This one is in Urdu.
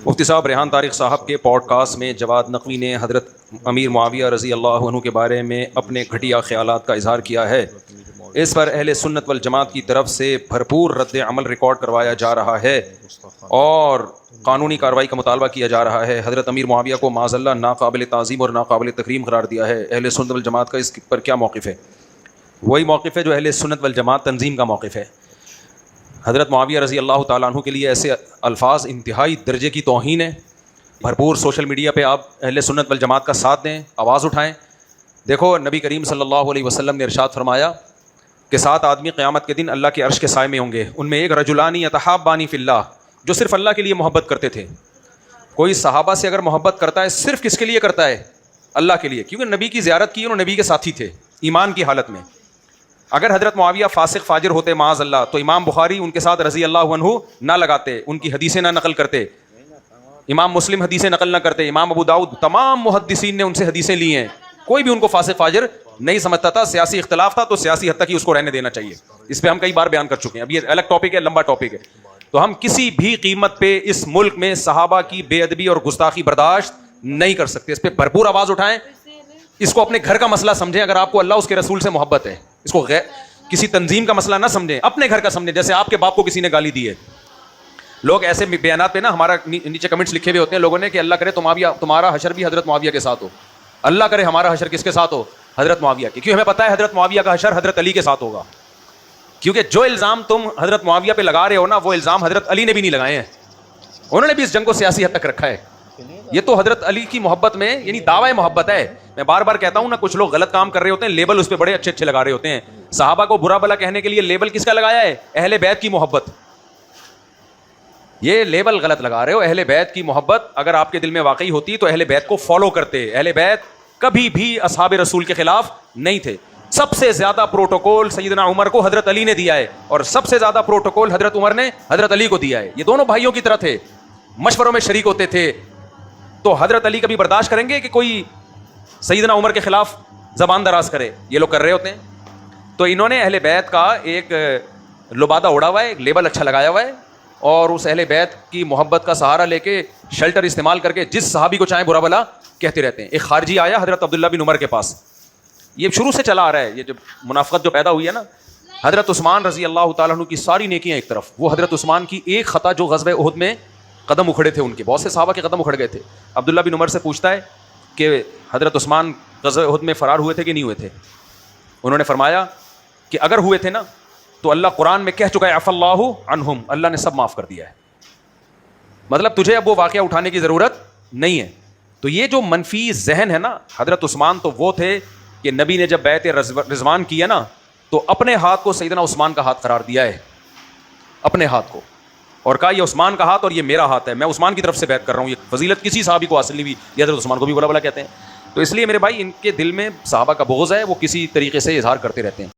مفتی صاحب ریحان طارق صاحب کے پوڈ کاسٹ میں جواد نقوی نے حضرت امیر معاویہ رضی اللہ عنہ کے بارے میں اپنے گھٹیا خیالات کا اظہار کیا ہے. اس پر اہل سنت والجماعت کی طرف سے بھرپور رد عمل ریکارڈ کروایا جا رہا ہے اور قانونی کارروائی کا مطالبہ کیا جا رہا ہے. حضرت امیر معاویہ کو معاذ اللہ ناقابل تعظیم اور ناقابل تکریم قرار دیا ہے. اہل سنت والجماعت کا اس پر کیا موقف ہے؟ وہی موقف ہے جو اہل سنت والجماعت تنظیم کا موقف ہے. حضرت معاویہ رضی اللہ تعالیٰ عنہ کے لیے ایسے الفاظ انتہائی درجے کی توہین ہے. بھرپور سوشل میڈیا پہ آپ اہل سنت والجماعت کا ساتھ دیں, آواز اٹھائیں. دیکھو نبی کریم صلی اللہ علیہ وسلم نے ارشاد فرمایا کہ 7 آدمی قیامت کے دن اللہ کے عرش کے سائے میں ہوں گے. ان میں ایک رجلانی یتحابانی فی اللہ, جو صرف اللہ کے لیے محبت کرتے تھے. کوئی صحابہ سے اگر محبت کرتا ہے صرف کس کے لیے کرتا ہے؟ اللہ کے لیے, کیونکہ نبی کی زیارت کی, انہوں نبی کے ساتھی تھے ایمان کی حالت میں. اگر حضرت معاویہ فاسق فاجر ہوتے معاذ اللہ تو امام بخاری ان کے ساتھ رضی اللہ عنہ نہ لگاتے, ان کی حدیثیں نہ نقل کرتے. امام مسلم حدیثیں نقل نہ کرتے. امام ابو داؤد, تمام محدثین نے ان سے حدیثیں لی ہیں. کوئی بھی ان کو فاسق فاجر نہیں سمجھتا تھا. سیاسی اختلاف تھا تو سیاسی حد تک ہی اس کو رہنے دینا چاہیے. اس پہ ہم کئی بار بیان کر چکے ہیں. اب یہ الگ ٹاپک ہے, لمبا ٹاپک ہے. تو ہم کسی بھی قیمت پہ اس ملک میں صحابہ کی بے ادبی اور گستاخی برداشت نہیں کر سکتے. اس پہ بھرپور آواز اٹھائیں. اس کو اپنے گھر کا مسئلہ سمجھیں. اگر آپ کو اللہ اس کے رسول سے محبت ہے, اس کو کسی تنظیم کا مسئلہ نہ سمجھیں, اپنے گھر کا سمجھیں. جیسے آپ کے باپ کو کسی نے گالی دی ہے, لوگ ایسے بیانات پہ نا ہمارا نیچے کمنٹس لکھے ہوئے ہوتے ہیں لوگوں نے کہ اللہ کرے تمہارا حشر بھی حضرت معاویہ کے ساتھ ہو. اللہ کرے ہمارا حشر کس کے ساتھ ہو؟ حضرت معاویہ کے. کیوں؟ ہمیں پتہ ہے حضرت معاویہ کا حشر حضرت علی کے ساتھ ہوگا. کیونکہ جو الزام تم حضرت معاویہ پہ لگا رہے ہو نا, وہ الزام حضرت علی نے بھی نہیں لگائے ہیں. انہوں نے بھی اس جنگ کو سیاسی حد تک رکھا ہے. یہ تو حضرت علی کی محبت میں یعنی دعوی محبت ہے. میں بار بار کہتا ہوں نا, کچھ لوگ غلط کام کر رہے ہوتے ہیں, لیبل اس پہ بڑے اچھے اچھے لگا رہے ہوتے ہیں. صحابہ کو برا بلا کہنے کے لیے لیبل کس کا لگایا ہے؟ اہل بیت کی محبت. یہ لیبل غلط لگا رہے ہو. اہل بیت کی محبت اگر آپ کے دل میں واقعی ہوتی تو اہل بیت کو فالو کرتے. اہل بیت کبھی بھی اصحاب رسول کے خلاف نہیں تھے. سب سے زیادہ پروٹوکول سیدنا عمر کو حضرت علی نے دیا ہے, اور سب سے زیادہ پروٹوکول حضرت عمر نے حضرت علی کو دیا ہے. یہ دونوں بھائیوں کی طرح تھے, مشوروں میں شریک ہوتے تھے. تو حضرت علی کبھی برداشت کریں گے کہ کوئی سیدنا عمر کے خلاف زبان دراز کرے؟ یہ لوگ کر رہے ہوتے ہیں. تو انہوں نے اہل بیت کا ایک لبادہ اڑا ہوا ہے, ایک لیبل اچھا لگایا ہوا ہے, اور اس اہل بیت کی محبت کا سہارا لے کے شیلٹر استعمال کر کے جس صحابی کو چاہیں برا بلا کہتے رہتے ہیں. ایک خارجی آیا حضرت عبداللہ بن عمر کے پاس, یہ شروع سے چلا آ رہا ہے. یہ جب منافقت جو پیدا ہوئی ہے نا, حضرت عثمان رضی اللہ تعالیٰ عنہ کی ساری نیکیاں ایک طرف, وہ حضرت عثمان کی ایک خطا جو غزوہ احد میں قدم اکھڑے تھے, ان کے بہت سے صحابہ کے قدم اکھڑ گئے تھے. عبداللہ بن عمر سے پوچھتا ہے کہ حضرت عثمان غزوہ احد میں فرار ہوئے تھے کہ نہیں ہوئے تھے؟ انہوں نے فرمایا کہ اگر ہوئے تھے نا تو اللہ قرآن میں کہہ چکا ہے عفا اللہ عنہم, اللہ نے سب معاف کر دیا ہے. مطلب تجھے اب وہ واقعہ اٹھانے کی ضرورت نہیں ہے. تو یہ جو منفی ذہن ہے نا, حضرت عثمان تو وہ تھے کہ نبی نے جب بیعت رضوان کیا نا تو اپنے ہاتھ کو سیدنا عثمان کا ہاتھ قرار دیا ہے, اپنے ہاتھ کو, اور کہا یہ عثمان کا ہاتھ اور یہ میرا ہاتھ ہے, میں عثمان کی طرف سے بیعت کر رہا ہوں. یہ فضیلت کسی صحابی کو حاصل نہیں ہوئی, یہ حضرت عثمان کو بھی بلا بلا کہتے ہیں. تو اس لیے میرے بھائی ان کے دل میں صحابہ کا بغض ہے, وہ کسی طریقے سے اظہار کرتے رہتے ہیں.